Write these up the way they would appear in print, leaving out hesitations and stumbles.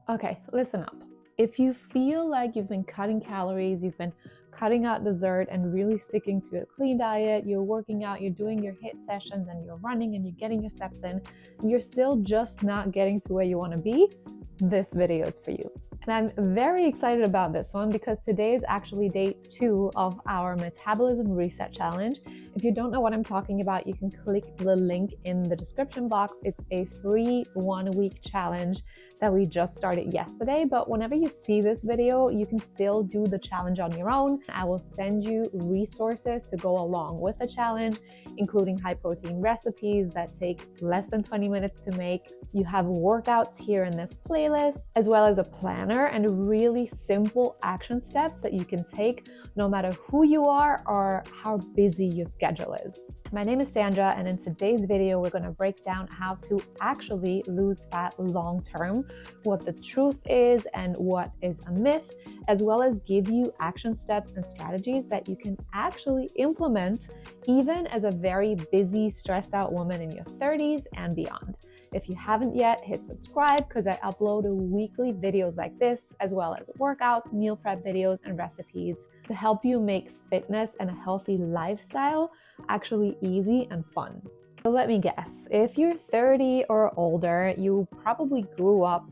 Okay, listen up. If you feel like you've been cutting calories, you've been cutting out dessert and really sticking to a clean diet, you're working out, you're doing your HIIT sessions and you're running and you're getting your steps in, and you're still just not getting to where you want to be, this video is for you. And I'm very excited about this one because today is actually day 2 of our Metabolism Reset challenge. If you don't know what I'm talking about, you can click the link in the description box. It's a free 1-week challenge that we just started yesterday, but whenever you see this video, you can still do the challenge on your own. I will send you resources to go along with the challenge, including high protein recipes that take less than 20 minutes to make. You have workouts here in this playlist, as well as a planner and really simple action steps that you can take no matter who you are or how busy your schedule is. My name is Sandra, and in today's video, we're going to break down how to actually lose fat long term, what the truth is and what is a myth, as well as give you action steps and strategies that you can actually implement even as a very busy, stressed out woman in your 30s and beyond. If you haven't yet, hit subscribe because I upload weekly videos like this, as well as workouts, meal prep videos, and recipes to help you make fitness and a healthy lifestyle actually easy and fun. So let me guess, if you're 30 or older, you probably grew up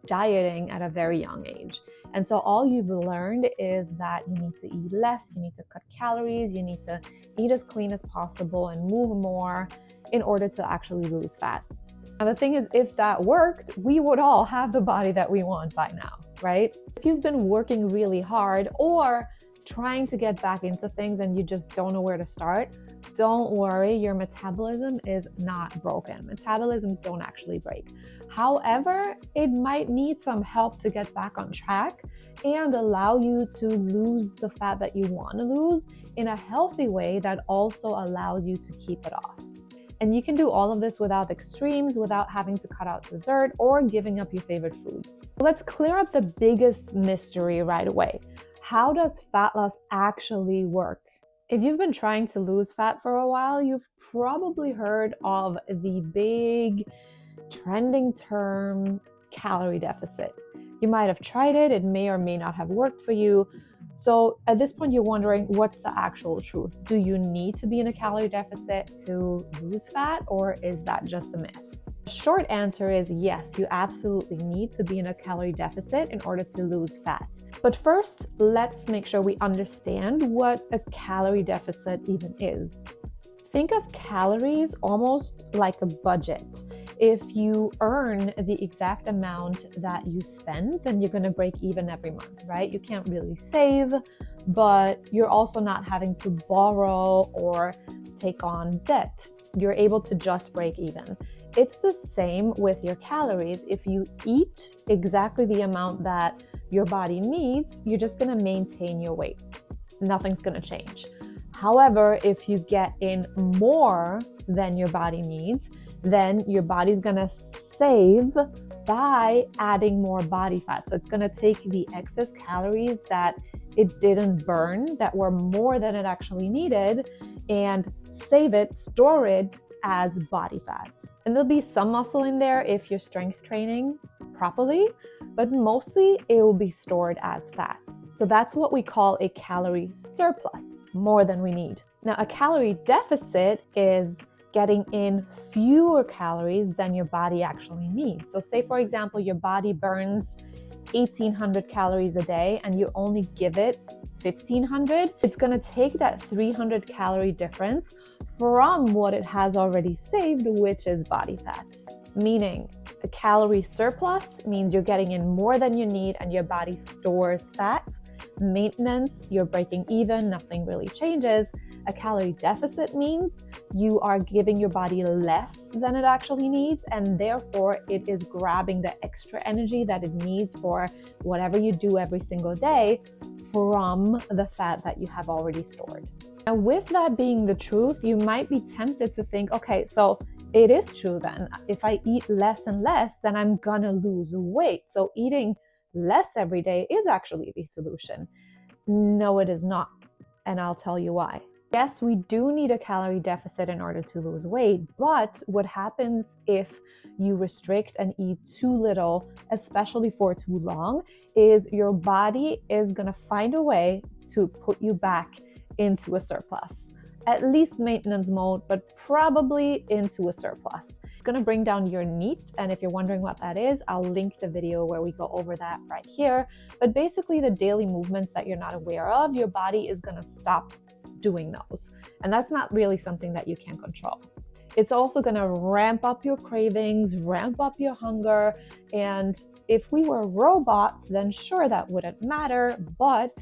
dieting at a very young age. And so all you've learned is that you need to eat less, you need to cut calories, you need to eat as clean as possible and move more in order to actually lose fat. Now, the thing is, if that worked, we would all have the body that we want by now, right? If you've been working really hard or trying to get back into things and you just don't know where to start, don't worry, your metabolism is not broken. Metabolisms don't actually break. However, it might need some help to get back on track and allow you to lose the fat that you want to lose in a healthy way that also allows you to keep it off. And you can do all of this without extremes, without having to cut out dessert or giving up your favorite foods. Let's clear up the biggest mystery right away. How does fat loss actually work? If you've been trying to lose fat for a while, you've probably heard of the big trending term calorie deficit. You might have tried it, it may or may not have worked for you. So at this point, you're wondering, what's the actual truth? Do you need to be in a calorie deficit to lose fat, or is that just a myth? The short answer is yes, you absolutely need to be in a calorie deficit in order to lose fat. But first, let's make sure we understand what a calorie deficit even is. Think of calories almost like a budget. If you earn the exact amount that you spend, then you're going to break even every month, right? You can't really save, but you're also not having to borrow or take on debt. You're able to just break even. It's the same with your calories. If you eat exactly the amount that your body needs, you're just going to maintain your weight. Nothing's going to change. However, if you get in more than your body needs, then your body's gonna save by adding more body fat. So it's gonna take the excess calories that it didn't burn, that were more than it actually needed, and save it, store it as body fat. And there'll be some muscle in there if you're strength training properly, but mostly it will be stored as fat. So that's what we call a calorie surplus, more than we need. Now, a calorie deficit is getting in fewer calories than your body actually needs. So say, for example, your body burns 1,800 calories a day and you only give it 1,500. It's going to take that 300 calorie difference from what it has already saved, which is body fat. Meaning, a calorie surplus means you're getting in more than you need and your body stores fat. Maintenance, you're breaking even, nothing really changes. A calorie deficit means you are giving your body less than it actually needs, and therefore it is grabbing the extra energy that it needs for whatever you do every single day from the fat that you have already stored. Now, with that being the truth, you might be tempted to think, okay, so it is true then. If I eat less and less, then I'm gonna lose weight. So eating less every day is actually the solution. No, it is not. And I'll tell you why. Yes, we do need a calorie deficit in order to lose weight, but what happens if you restrict and eat too little, especially for too long, is your body is going to find a way to put you back into a surplus. At least maintenance mode, but probably into a surplus. It's going to bring down your NEAT, and if you're wondering what that is, I'll link the video where we go over that right here. But basically, the daily movements that you're not aware of, your body is going to stop doing those. And that's not really something that you can control. It's also going to ramp up your cravings, ramp up your hunger. And if we were robots, then sure, that wouldn't matter, but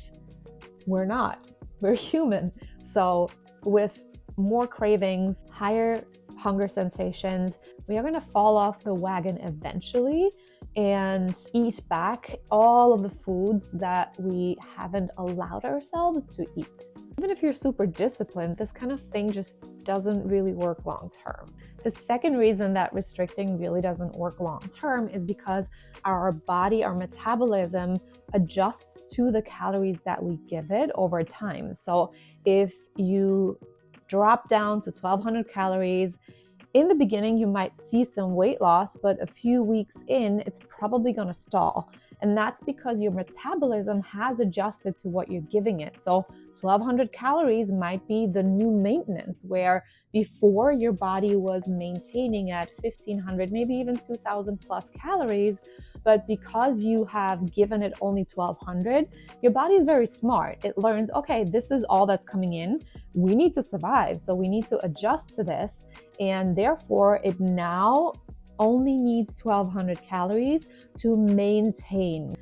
we're not. We're human. So with more cravings, higher hunger sensations, we are going to fall off the wagon eventually and eat back all of the foods that we haven't allowed ourselves to eat. Even if you're super disciplined, this kind of thing just doesn't really work long term. The second reason that restricting really doesn't work long term is because our body, our metabolism adjusts to the calories that we give it over time. So if you drop down to 1200 calories, in the beginning, you might see some weight loss, but a few weeks in, it's probably going to stall. And that's because your metabolism has adjusted to what you're giving it. So 1200 calories might be the new maintenance, where before your body was maintaining at 1500, maybe even 2000 plus calories. But because you have given it only 1200, your body is very smart. It learns, okay, this is all that's coming in. We need to survive. So we need to adjust to this. And therefore, it now only needs 1200 calories to maintain.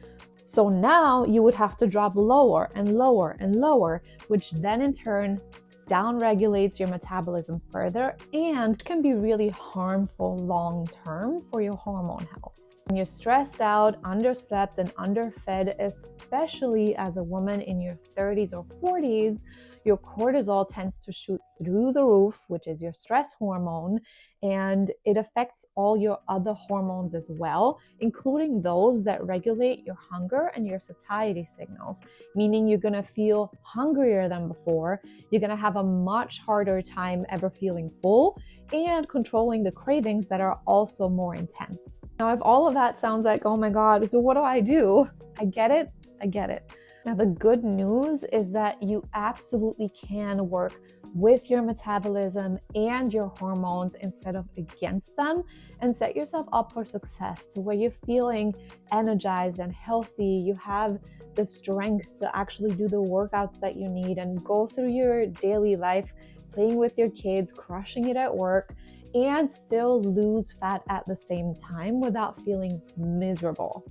So now you would have to drop lower and lower and lower, which then in turn downregulates your metabolism further and can be really harmful long term for your hormone health. When you're stressed out, underslept, and underfed, especially as a woman in your 30s or 40s, your cortisol tends to shoot through the roof, which is your stress hormone, and it affects all your other hormones as well, including those that regulate your hunger and your satiety signals, meaning you're going to feel hungrier than before. You're going to have a much harder time ever feeling full and controlling the cravings that are also more intense. Now, if all of that sounds like, oh my God, so what do? I get it. Now, the good news is that you absolutely can work with your metabolism and your hormones instead of against them, and set yourself up for success to where you're feeling energized and healthy. You have the strength to actually do the workouts that you need and go through your daily life, playing with your kids, crushing it at work, and still lose fat at the same time without feeling miserable.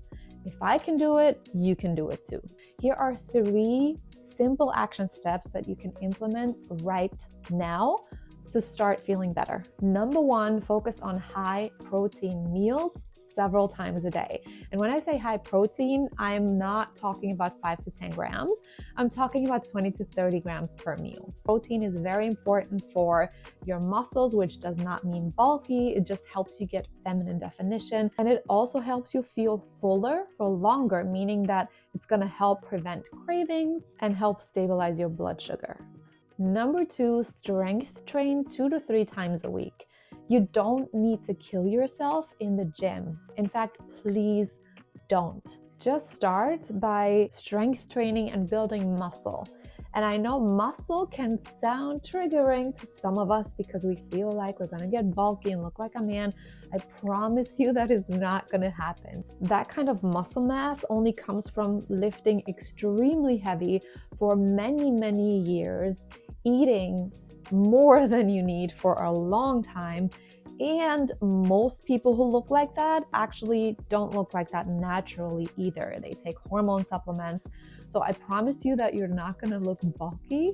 If I can do it, you can do it too. Here are 3 simple action steps that you can implement right now to start feeling better. Number 1, focus on high protein meals several times a day. And when I say high protein, I'm not talking about 5 to 10 grams. I'm talking about 20 to 30 grams per meal. Protein is very important for your muscles, which does not mean bulky. It just helps you get feminine definition. And it also helps you feel fuller for longer, meaning that it's going to help prevent cravings and help stabilize your blood sugar. Number 2, strength train 2 to 3 times a week. You don't need to kill yourself in the gym. In fact, please don't. Just start by strength training and building muscle. And I know muscle can sound triggering to some of us because we feel like we're going to get bulky and look like a man. I promise you that is not going to happen. That kind of muscle mass only comes from lifting extremely heavy for many, many years, eating more than you need for a long time. And most people who look like that actually don't look like that naturally either. They take hormone supplements. So I promise you that you're not going to look bulky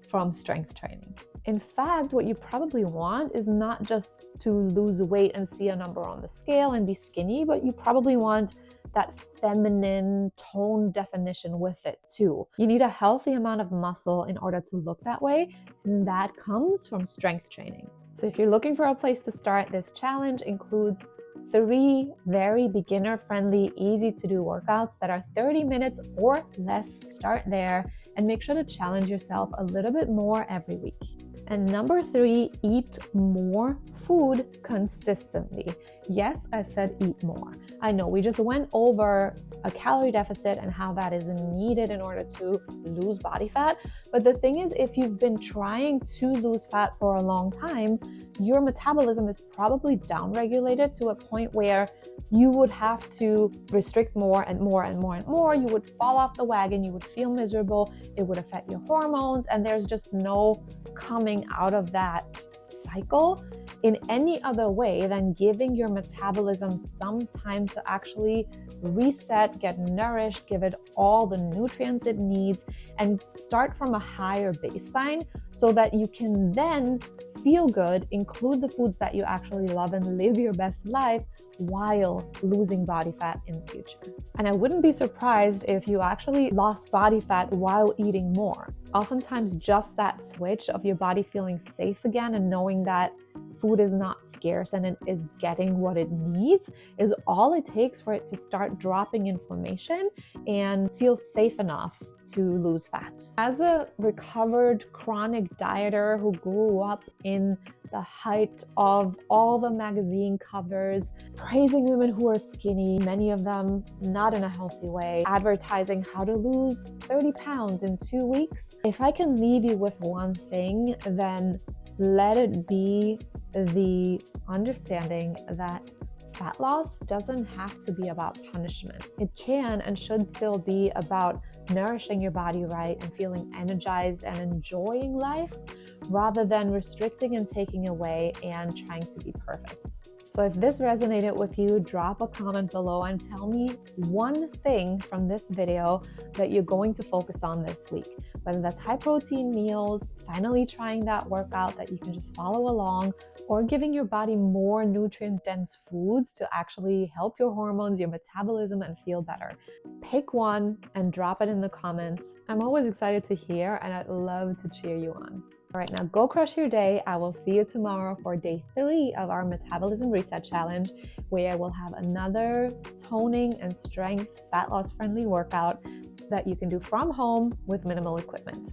from strength training. In fact, what you probably want is not just to lose weight and see a number on the scale and be skinny, but you probably want that feminine tone definition with it too. You need a healthy amount of muscle in order to look that way, and that comes from strength training. So if you're looking for a place to start, this challenge includes 3 very beginner-friendly, easy-to-do workouts that are 30 minutes or less. Start there and make sure to challenge yourself a little bit more every week. And number 3, eat more food consistently. Yes, I said eat more. I know we just went over a calorie deficit and how that is needed in order to lose body fat. But the thing is, if you've been trying to lose fat for a long time, your metabolism is probably downregulated to a point where you would have to restrict more and more and more and more. You would fall off the wagon, you would feel miserable, it would affect your hormones, and there's just no coming out of that cycle in any other way than giving your metabolism some time to actually reset, get nourished, give it all the nutrients it needs, and start from a higher baseline so that you can then feel good, include the foods that you actually love, and live your best life while losing body fat in the future. And I wouldn't be surprised if you actually lost body fat while eating more. Oftentimes, just that switch of your body feeling safe again and knowing that food is not scarce and it is getting what it needs is all it takes for it to start dropping inflammation and feel safe enough to lose fat. As a recovered chronic dieter who grew up in the height of all the magazine covers, praising women who are skinny, many of them not in a healthy way, advertising how to lose 30 pounds in 2 weeks. If I can leave you with one thing, then let it be the understanding that fat loss doesn't have to be about punishment. It can and should still be about nourishing your body right and feeling energized and enjoying life rather than restricting and taking away and trying to be perfect. So if this resonated with you, drop a comment below and tell me one thing from this video that you're going to focus on this week. Whether that's high protein meals, finally trying that workout that you can just follow along, or giving your body more nutrient dense foods to actually help your hormones, your metabolism, and feel better. Pick one and drop it in the comments. I'm always excited to hear and I'd love to cheer you on. All right, now go crush your day. I will see you tomorrow for day 3 of our Metabolism Reset Challenge, where I will have another toning and strength fat loss friendly workout that you can do from home with minimal equipment.